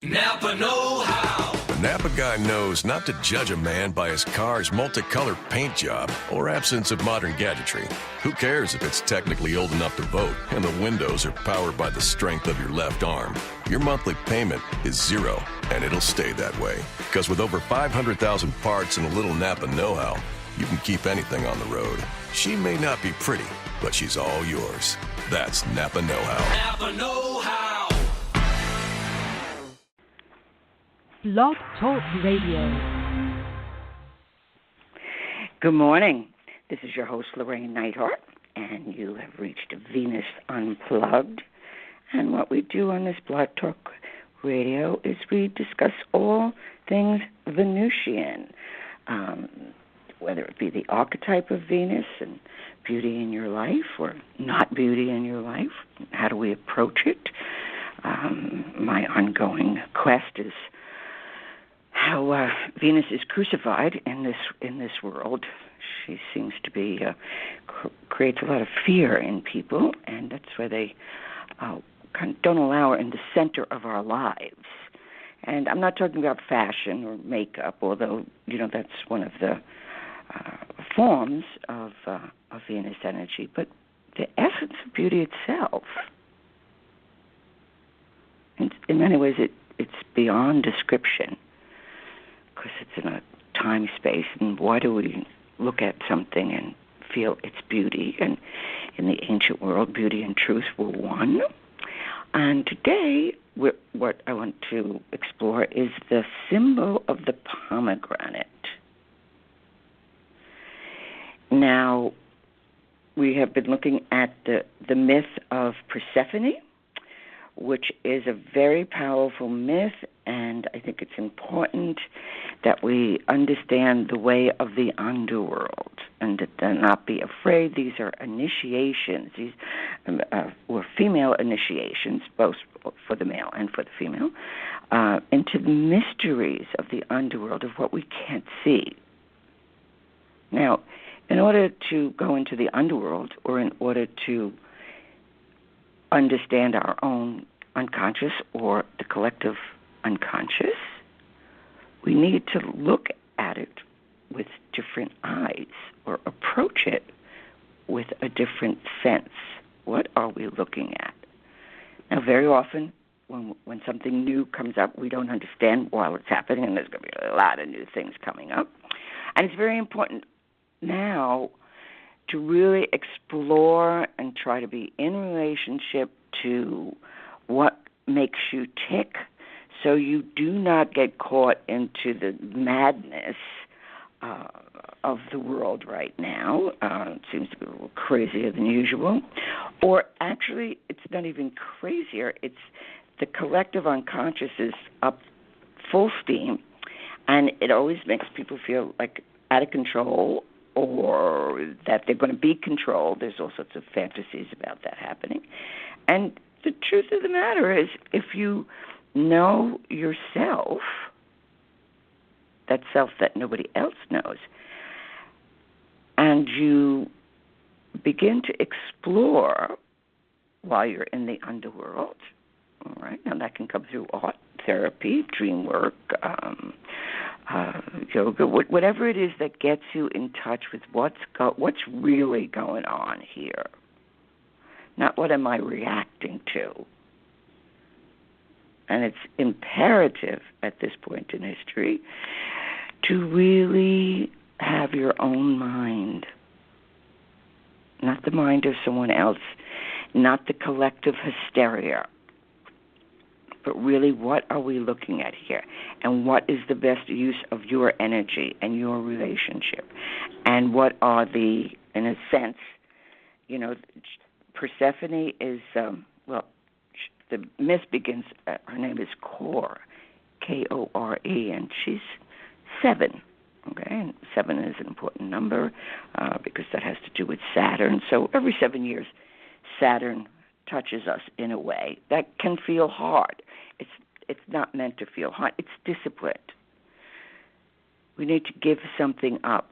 Napa know-how. The Napa guy knows not to judge a man by his car's multicolored paint job or absence of modern gadgetry. Who cares if it's technically old enough to vote and the windows are powered by the strength of your left arm? Your monthly payment is zero, and it'll stay that way. Because with over 500,000 parts and a little Napa know-how, you can keep anything on the road. She may not be pretty, but she's all yours. That's Napa know-how. Napa know-how. Blog Talk Radio. Good morning. This is your host, Llorraine Neithardt, and you have reached Venus Unplugged. And what we do on this Blog Talk Radio is we discuss all things Venusian, whether it be the archetype of Venus and beauty in your life or not beauty in your life. How do we approach it? My ongoing quest is how Venus is crucified in this world. She seems to be creates a lot of fear in people, and that's why they don't allow her in the center of our lives. And I'm not talking about fashion or makeup, although that's one of the forms of Venus energy, but the essence of beauty itself. And in many ways, it's beyond description, because it's in a time space, and why do we look at something and feel its beauty? And in the ancient world, beauty and truth were one. And today, what I want to explore is the symbol of the pomegranate. Now, we have been looking at the myth of Persephone, which is a very powerful myth, and I think it's important that we understand the way of the underworld and to not be afraid. These are initiations, these were female initiations, both for the male and for the female, into the mysteries of the underworld, of what we can't see. Now, in order to go into the underworld, or in order to understand our own unconscious or the collective unconscious, we need to look at it with different eyes, or approach it with a different sense. What are we looking at? Now, very often, when something new comes up, we don't understand while it's happening, and there's going to be a lot of new things coming up. And it's very important now to really explore and try to be in relationship to what makes you tick, so you do not get caught into the madness of the world right now. It seems to be a little crazier than usual. Or actually, it's not even crazier. It's the collective unconscious is up full steam, and it always makes people feel like out of control, or that they're going to be controlled. There's all sorts of fantasies about that happening. And the truth of the matter is, if you know yourself, that self that nobody else knows, and you begin to explore while you're in the underworld, all right? Now, that can come through art, therapy, dream work, yoga, whatever it is that gets you in touch with what's really going on here. Not what am I reacting to. And it's imperative at this point in history to really have your own mind, not the mind of someone else, not the collective hysteria, but really, what are we looking at here? And what is the best use of your energy and your relationship? And what are in a sense, Persephone is, the myth begins, her name is Kore, Kore, and she's 7, okay? And 7 is an important number because that has to do with Saturn. So every 7 years, Saturn touches us in a way that can feel hard. It's not meant to feel hard. It's disciplined. We need to give something up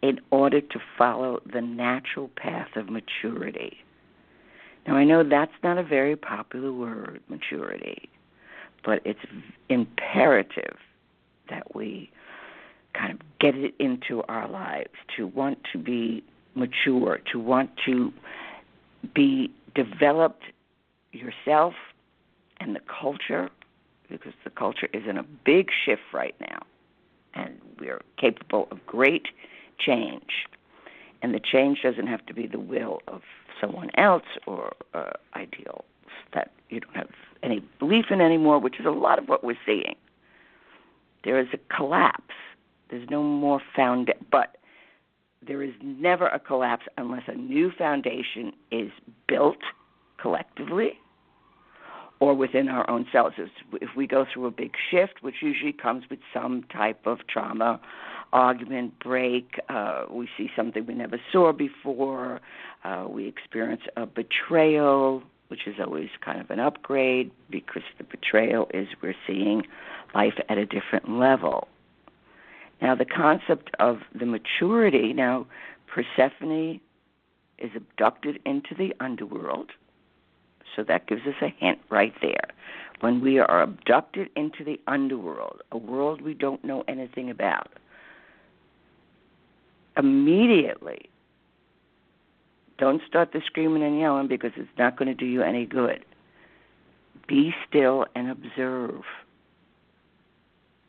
in order to follow the natural path of maturity. Now, I know that's not a very popular word, maturity, but it's imperative that we kind of get it into our lives, to want to be mature, to want to be developed yourself and the culture, because the culture is in a big shift right now, and we're capable of great change. And the change doesn't have to be the will of someone else or ideals that you don't have any belief in anymore, which is a lot of what we're seeing. There is a collapse. There's no more but there is never a collapse unless a new foundation is built collectively or within our own selves. If we go through a big shift, which usually comes with some type of trauma, argument, break, we see something we never saw before, we experience a betrayal, which is always kind of an upgrade because the betrayal is we're seeing life at a different level. Now, the concept of the maturity, now, Persephone is abducted into the underworld, so that gives us a hint right there. When we are abducted into the underworld, a world we don't know anything about, immediately, don't start the screaming and yelling because it's not going to do you any good. Be still and observe,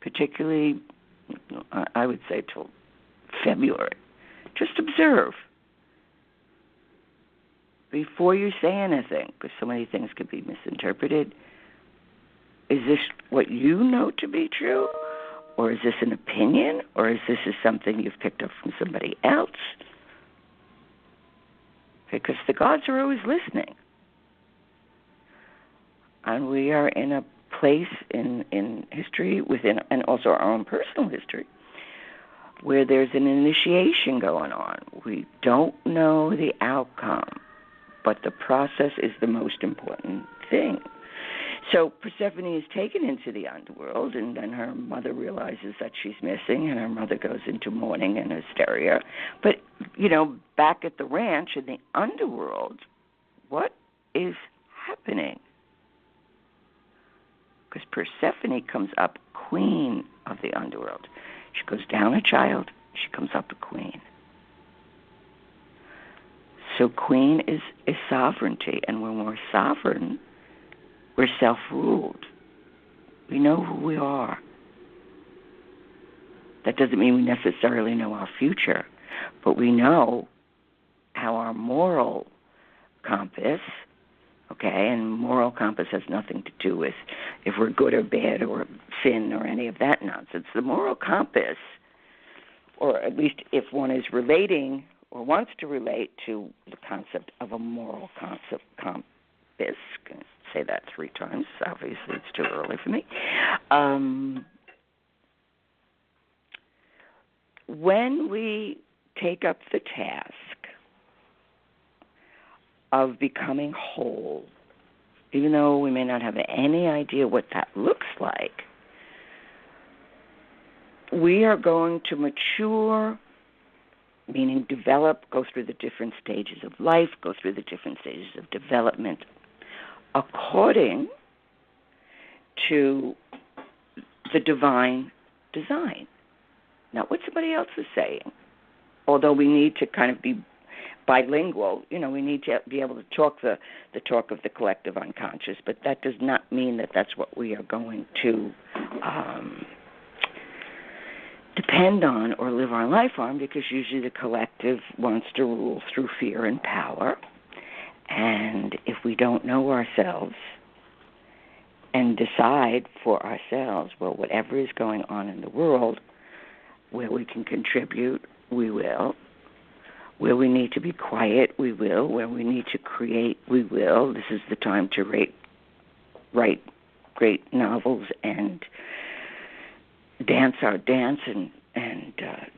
particularly, I would say, till February. Just observe before you say anything, because so many things could be misinterpreted. Is this what you know to be true? Or is this an opinion? Or is this something you've picked up from somebody else? Because the gods are always listening. And we are in a place in history, within, and also our own personal history, where there's an initiation going on. We don't know the outcome, but the process is the most important thing. So Persephone is taken into the underworld, and then her mother realizes that she's missing, and her mother goes into mourning and hysteria. But, back at the ranch in the underworld, what is happening? Because Persephone comes up queen of the underworld. She goes down a child, she comes up a queen. So queen is sovereignty, and when we're sovereign, we're self-ruled. We know who we are. That doesn't mean we necessarily know our future, but we know how our moral compass, okay, and moral compass has nothing to do with if we're good or bad or sin or any of that nonsense. The moral compass, or at least if one is relating or wants to relate to the concept of a moral compass, can say that 3 times. Obviously, it's too early for me. When we take up the task of becoming whole, even though we may not have any idea what that looks like, we are going to mature, meaning develop, go through the different stages of life, go through the different stages of development, according to the divine design, not what somebody else is saying. Although we need to kind of be bilingual, we need to be able to talk the talk of the collective unconscious, but that does not mean that that's what we are going to depend on or live our life on, because usually the collective wants to rule through fear and power. And if we don't know ourselves and decide for ourselves, well, whatever is going on in the world, where we can contribute, we will. Where we need to be quiet, we will. Where we need to create, we will. This is the time to write great novels and dance our dance and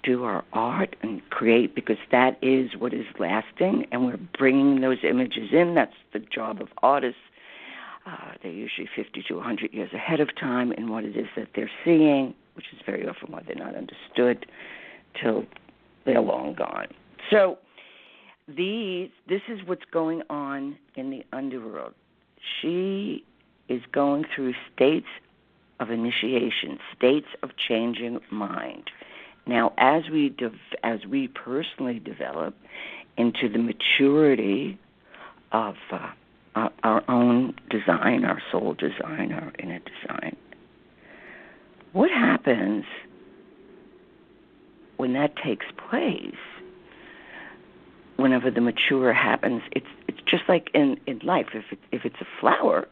do our art and create, because that is what is lasting, and we're bringing those images in. That's the job of artists. They're usually 50 to 100 years ahead of time in what it is that they're seeing, which is very often why they're not understood till they're long gone. So this is what's going on in the underworld. She is going through states of initiation, states of changing mind. Now, as we personally develop into the maturity of our own design, our soul design, our inner design, what happens when that takes place? Whenever the mature happens, it's just like in life. If it's a flower,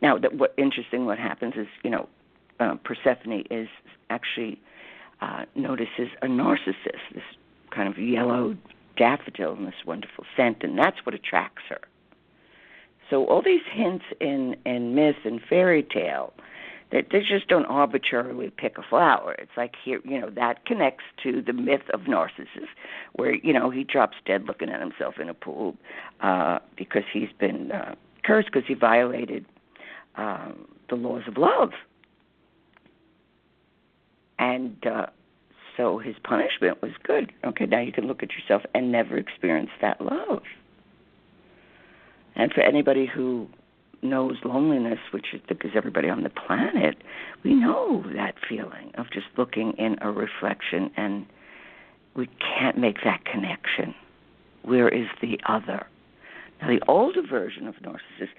now what happens is, Persephone is actually notices a narcissus, this kind of yellow daffodil and this wonderful scent, and that's what attracts her. So all these hints in myth and fairy tale, that they just don't arbitrarily pick a flower. It's like here, that connects to the myth of Narcissus, where, he drops dead looking at himself in a pool because he's been cursed because he violated the laws of love. And so his punishment was good. Okay, now you can look at yourself and never experience that love. And for anybody who knows loneliness, which is because everybody on the planet, we know that feeling of just looking in a reflection and we can't make that connection. Where is the other? Now, the older version of Narcissus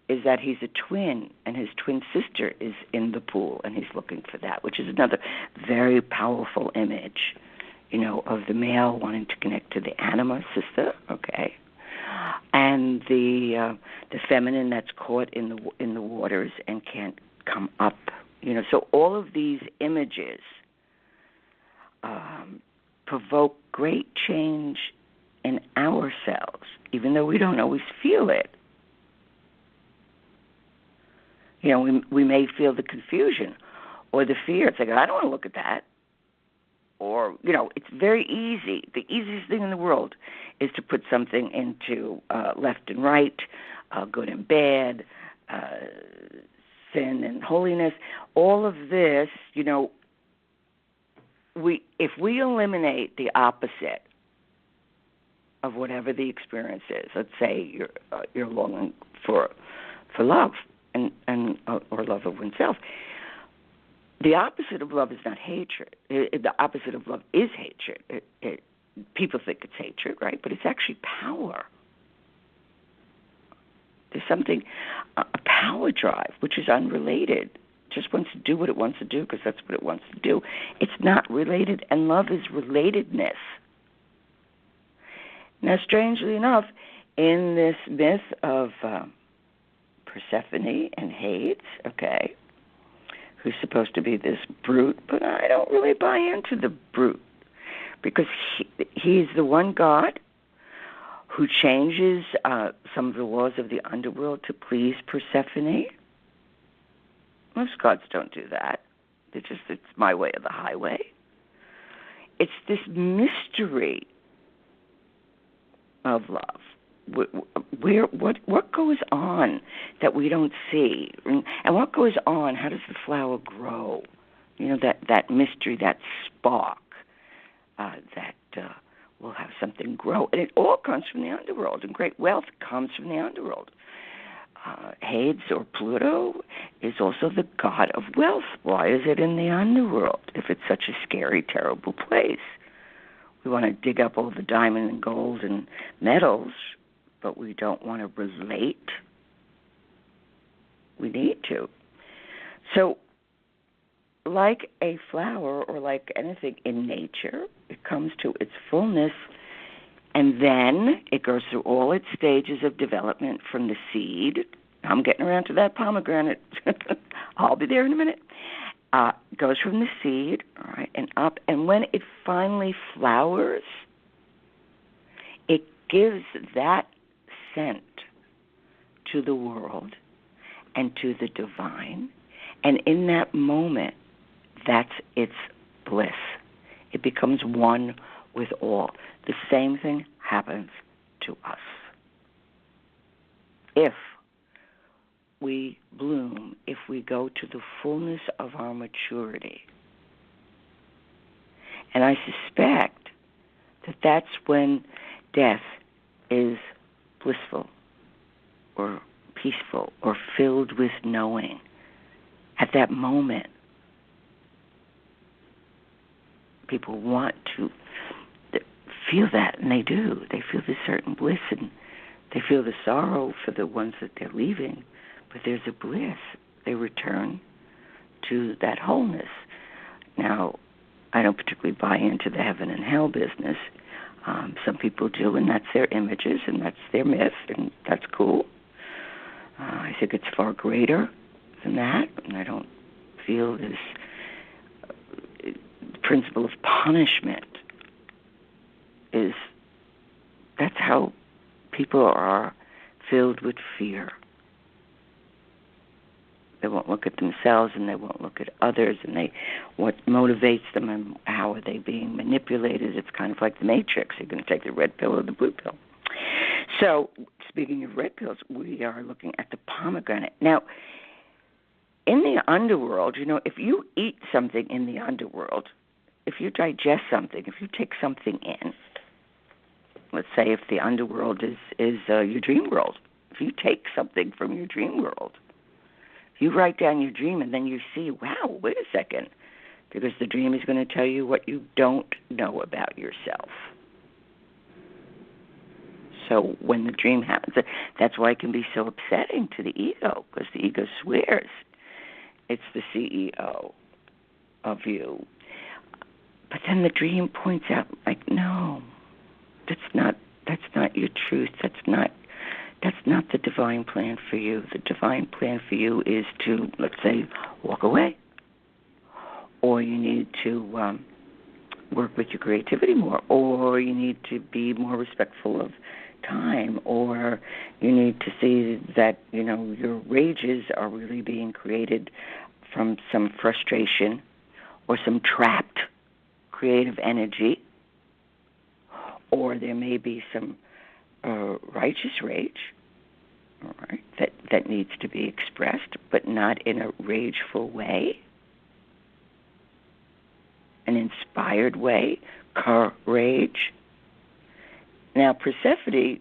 is that he's a twin and his twin sister is in the pool and he's looking for that, which is another very powerful image, of the male wanting to connect to the anima sister, okay? And the feminine that's caught in the waters and can't come up, So all of these images provoke great change in ourselves, even though we don't always feel it. We may feel the confusion or the fear. It's like, I don't want to look at that. Or, it's very easy. The easiest thing in the world is to put something into left and right, good and bad, sin and holiness. All of this, if we eliminate the opposite of whatever the experience is, let's say you're longing for love and or love of oneself. The opposite of love is not hatred. The opposite of love is hatred. People think it's hatred, right? But it's actually power. There's something, a power drive, which is unrelated. Just wants to do what it wants to do because that's what it wants to do. It's not related, and love is relatedness. Now, strangely enough, in this myth of Persephone and Hades, okay, who's supposed to be this brute, but I don't really buy into the brute because he's the one God who changes some of the laws of the underworld to please Persephone. Most gods don't do that. It's my way or the highway. It's this mystery of love. What goes on that we don't see, and what goes on? How does the flower grow? That mystery, that spark, that will have something grow, and it all comes from the underworld. And great wealth comes from the underworld. Hades or Pluto is also the god of wealth. Why is it in the underworld if it's such a scary, terrible place? We want to dig up all the diamond and gold and metals, but we don't want to relate. We need to. So, like a flower or like anything in nature, it comes to its fullness, and then it goes through all its stages of development from the seed. I'm getting around to that pomegranate. I'll be there in a minute. Goes from the seed, all right, and up. And when it finally flowers, it gives that scent to the world and to the divine. And in that moment, that's its bliss. It becomes one with all. The same thing happens to us. If we bloom, if we go to the fullness of our maturity. And I suspect that that's when death is blissful or peaceful or filled with knowing. at that moment, people want to feel that, and they do. They feel this certain bliss, and they feel the sorrow for the ones that they're leaving, but there's a bliss. They return to that wholeness. Now, I don't particularly buy into the heaven and hell business. Some people do, and that's their images, and that's their myth, and that's cool. I think it's far greater than that, and I don't feel this principle of punishment that's how people are filled with fear. They won't look at themselves, and they won't look at others, and what motivates them, and how are they being manipulated. It's kind of like the Matrix. You're going to take the red pill or the blue pill. So, speaking of red pills, we are looking at the pomegranate. Now, in the underworld, if you eat something in the underworld, if you digest something, if you take something in, let's say if the underworld is your dream world, if you take something from your dream world, you write down your dream, and then you see, wow, wait a second, because the dream is going to tell you what you don't know about yourself. So when the dream happens, that's why it can be so upsetting to the ego, because the ego swears it's the CEO of you. But then the dream points out, like, no, that's not your truth. That's not the divine plan for you. The divine plan for you is to, let's say, walk away, or you need to work with your creativity more, or you need to be more respectful of time, or you need to see that your rages are really being created from some frustration or some trapped creative energy, or there may be some righteous rage, all right, that needs to be expressed, but not in a rageful way, an inspired way, courage. Now, Persephone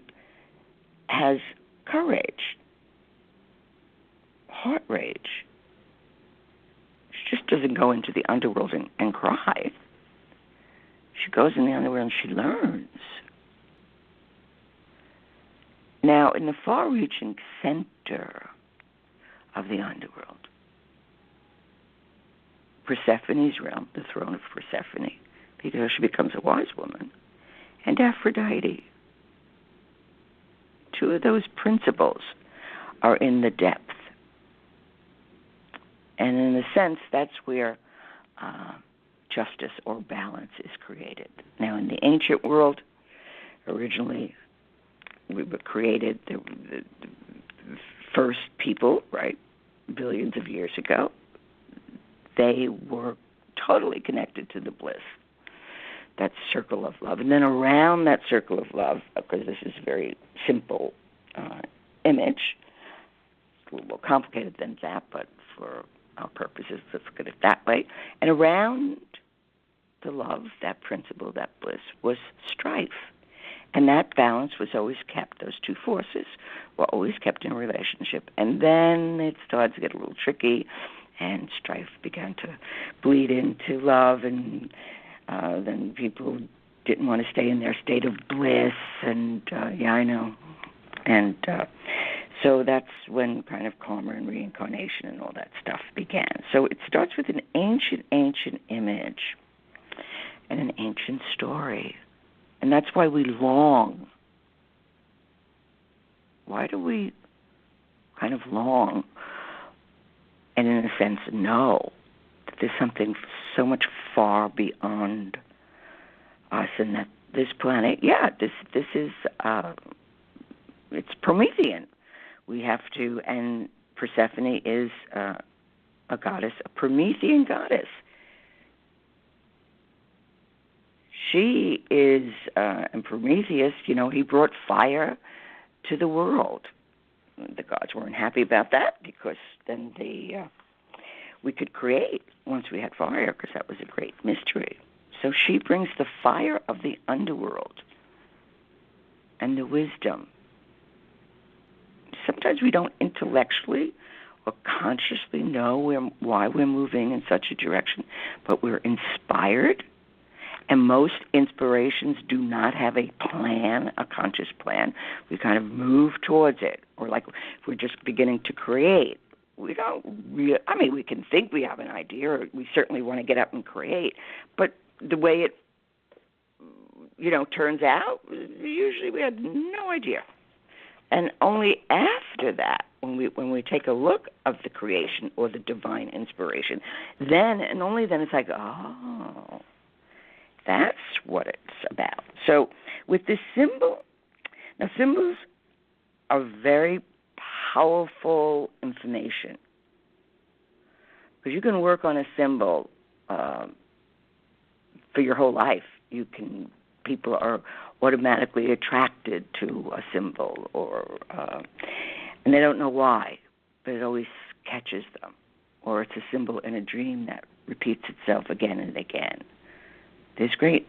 has courage, heart rage. She just doesn't go into the underworld and cry. She goes in the underworld and she learns. Now, in the far-reaching center of the underworld, Persephone's realm, the throne of Persephone, because she becomes a wise woman, and Aphrodite. Two of those principles are in the depth. And in a sense, that's where justice or balance is created. Now, in the ancient world, originally, we were created, the first people, right, billions of years ago, they were totally connected to the bliss, that circle of love. And then around that circle of love, because this is a very simple image, it's a little more complicated than that, but for our purposes, let's look at it that way. And around the love, that principle, that bliss, was strife. And that balance was always kept. Those two forces were always kept in a relationship. And then it started to get a little tricky, and strife began to bleed into love, and then people didn't want to stay in their state of bliss, and I know. And so that's when kind of karma and reincarnation and all that stuff began. So it starts with an ancient image and an ancient story. And that's why we long. Why do we kind of long and, in a sense, know that there's something so much far beyond us, and that this planet, this is, it's Promethean. We have to, and Persephone is a goddess, a Promethean goddess. She is, and Prometheus, he brought fire to the world. The gods weren't happy about that, because then we could create once we had fire, because that was a great mystery. So she brings the fire of the underworld and the wisdom. Sometimes we don't intellectually or consciously know why we're moving in such a direction, but we're inspired. And most inspirations do not have a plan, a conscious plan. We kind of move towards it. Or like if we're just beginning to create, we don't really, I mean, we can think we have an idea, or we certainly want to get up and create, but the way it, turns out, usually we had no idea. And only after that, when we take a look of the creation or the divine inspiration, then and only then it's like, oh, that's what it's about. So with this symbol, now symbols are very powerful information, because you can work on a symbol for your whole life. People are automatically attracted to a symbol, and they don't know why, but it always catches them. Or it's a symbol in a dream that repeats itself again and again. There's great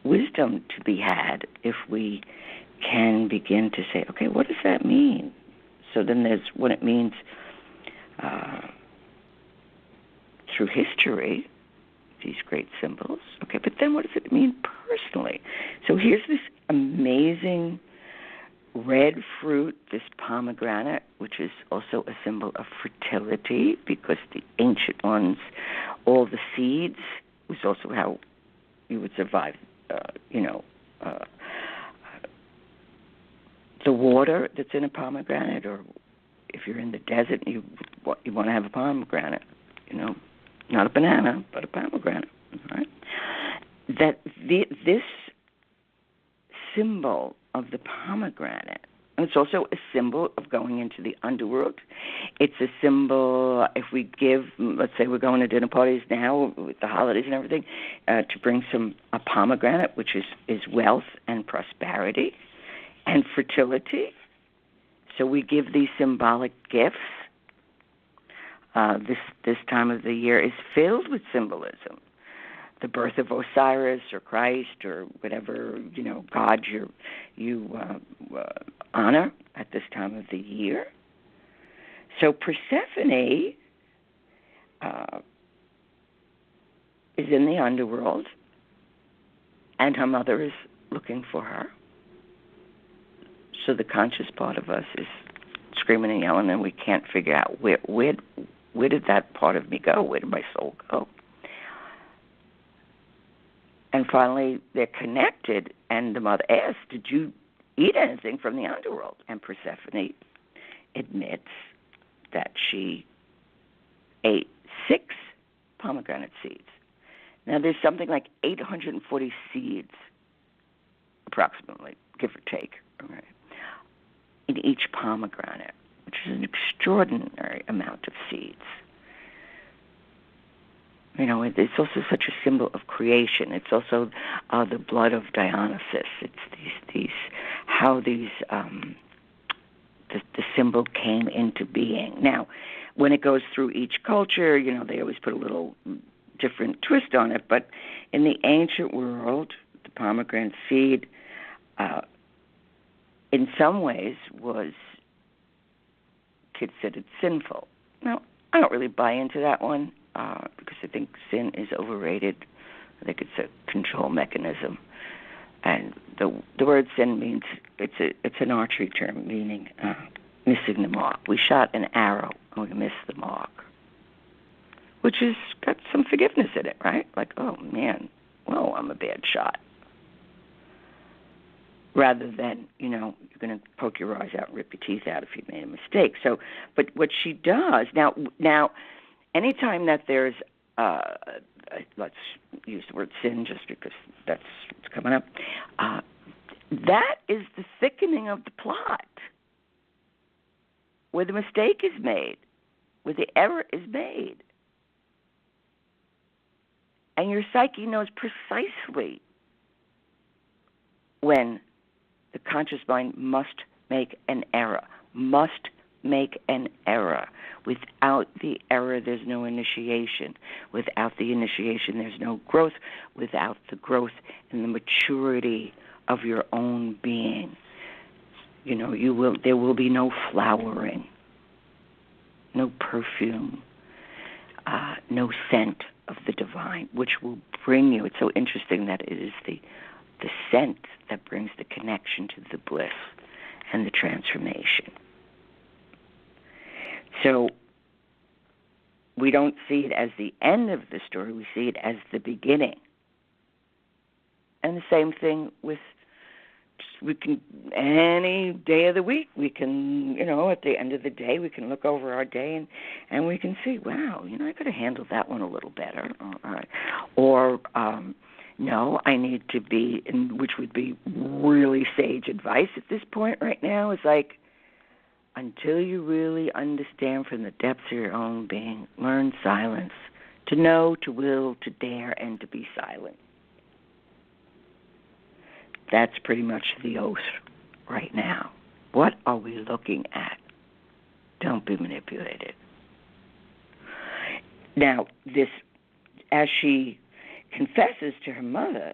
wisdom to be had if we can begin to say, okay, what does that mean? So then there's what it means through history, these great symbols. Okay, but then what does it mean personally? So here's this amazing red fruit, this pomegranate, which is also a symbol of fertility, because the ancient ones, all the seeds, was also how you would survive, the water that's in a pomegranate, or if you're in the desert, you want to have a pomegranate, not a banana, but a pomegranate, right? That this symbol of the pomegranate, and it's also a symbol of going into the underworld. It's a symbol, if we give, let's say we're going to dinner parties now with the holidays and everything, to bring a pomegranate, which is wealth and prosperity and fertility. So we give these symbolic gifts. This time of the year is filled with symbolism. The birth of Osiris or Christ or whatever God you honor at this time of the year. So Persephone is in the underworld, and her mother is looking for her. So the conscious part of us is screaming and yelling, and we can't figure out where did that part of me go? Where did my soul go? And finally, they're connected, and the mother asks, did you eat anything from the underworld? And Persephone admits that she ate 6 pomegranate seeds. Now, there's something like 840 seeds, approximately, give or take, right, in each pomegranate, which is an extraordinary amount of seeds. It's also such a symbol of creation. It's also the blood of Dionysus. It's how the symbol came into being. Now, when it goes through each culture, they always put a little different twist on it. But in the ancient world, the pomegranate seed, in some ways, was considered sinful. Now, I don't really buy into that one. Because I think sin is overrated. I think it's a control mechanism, and the word sin means it's an archery term meaning missing the mark. We shot an arrow and we missed the mark, which has got some forgiveness in it, right? Like, oh man, well, I'm a bad shot. Rather than, you're going to poke your eyes out and rip your teeth out if you made a mistake. So, but what she does now. Anytime that there's, let's use the word sin just because that's what's coming up, that is the thickening of the plot, where the mistake is made, where the error is made. And your psyche knows precisely when the conscious mind must make an error, must make an error. Without the error, there's no initiation. Without the initiation, there's no growth. Without the growth and the maturity of your own being, there will be no flowering. no perfume, no scent of the divine, which will bring you. It's so interesting that it is the scent that brings the connection to the bliss and the transformation. So we don't see it as the end of the story, we see it as the beginning. And the same thing with, we can, any day of the week, we can, at the end of the day, we can look over our day and we can see, wow, I could have handled that one a little better. Or no, I need to be, which would be really sage advice at this point right now, is like, until you really understand from the depths of your own being, learn silence, to know, to will, to dare, and to be silent. That's pretty much the oath right now. What are we looking at? Don't be manipulated. Now, this, as she confesses to her mother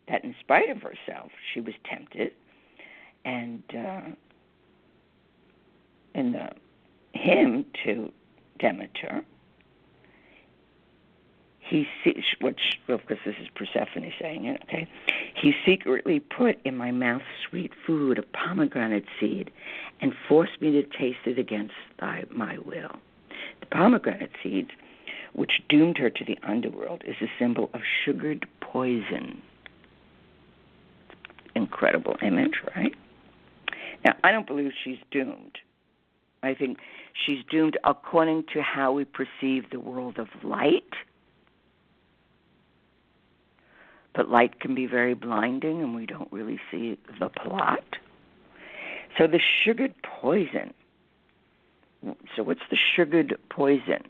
that in spite of herself, she was tempted, and in the hymn to Demeter, of course this is Persephone saying it, okay? He secretly put in my mouth sweet food, a pomegranate seed, and forced me to taste it against my will. The pomegranate seed, which doomed her to the underworld, is a symbol of sugared poison. Incredible image, right? Now, I don't believe she's doomed. I think she's doomed according to how we perceive the world of light. But light can be very blinding, and we don't really see the plot. So the sugared poison. So what's the sugared poison?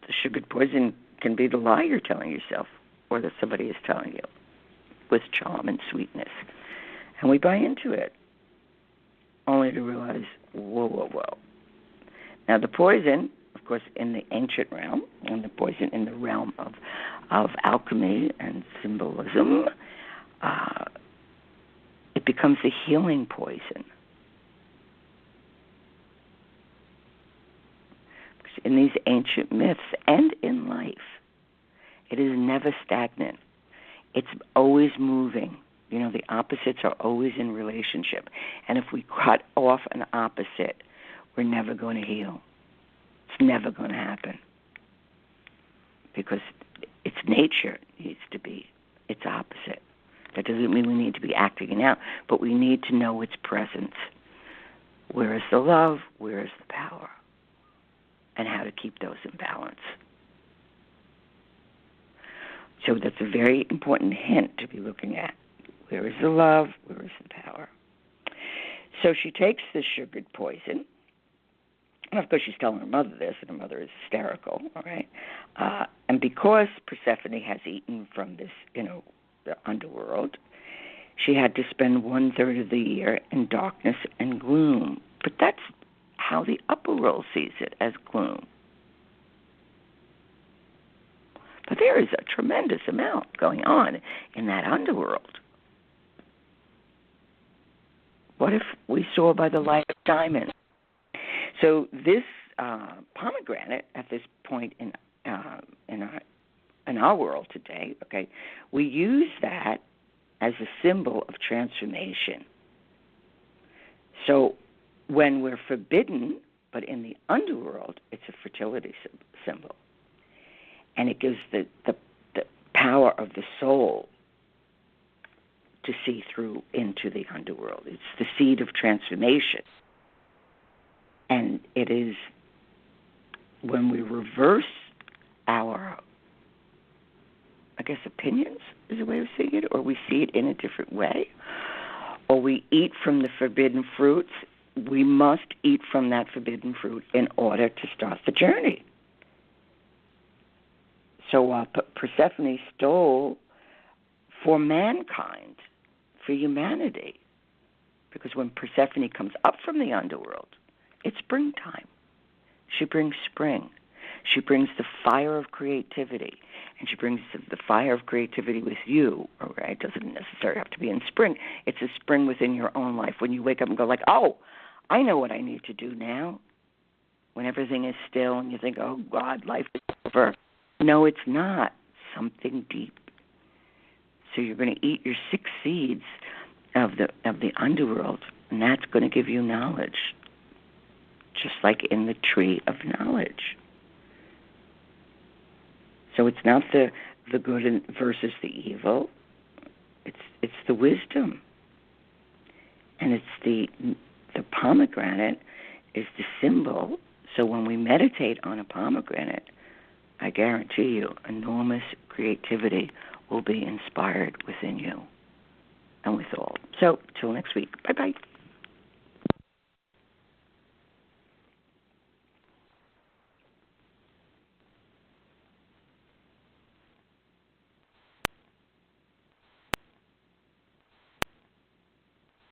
The sugared poison can be the lie you're telling yourself, or that somebody is telling you, with charm and sweetness. And we buy into it, only to realize, whoa. Now the poison, of course, in the ancient realm, and the poison in the realm of alchemy and symbolism, it becomes a healing poison. Because in these ancient myths and in life, it is never stagnant. It's always moving. The opposites are always in relationship. And if we cut off an opposite, we're never going to heal. It's never going to happen. Because its nature needs to be its opposite. That doesn't mean we need to be acting it out, but we need to know its presence. Where is the love? Where is the power? And how to keep those in balance. So that's a very important hint to be looking at. Where is the love? Where is the power? So she takes this sugared poison. And of course, she's telling her mother this, and her mother is hysterical, all right? And because Persephone has eaten from this, the underworld, she had to spend 1/3 of the year in darkness and gloom. But that's how the upper world sees it, as gloom. But there is a tremendous amount going on in that underworld. What if we saw by the light of diamonds? So this pomegranate, at this point in our world today, okay, we use that as a symbol of transformation. So when we're forbidden, but in the underworld, it's a fertility symbol. And it gives the power of the soul to see through into the underworld. It's the seed of transformation. And it is when we reverse our, opinions is a way of seeing it, or we see it in a different way, or we eat from the forbidden fruits, we must eat from that forbidden fruit in order to start the journey. So Persephone stole for mankind, for humanity, because when Persephone comes up from the underworld, it's springtime. She brings spring. She brings the fire of creativity, and she brings the fire of creativity with you. Right? It doesn't necessarily have to be in spring. It's a spring within your own life when you wake up and go like, oh, I know what I need to do now. When everything is still and you think, oh, God, life is over. No, it's not. Something deep. So you're going to eat your 6 seeds of the underworld, and that's going to give you knowledge, just like in the tree of knowledge. So it's not the good versus the evil. It's the wisdom, and it's the pomegranate is the symbol. So when we meditate on a pomegranate, I guarantee you, enormous creativity will be inspired within you and with all. So till next week. Bye bye.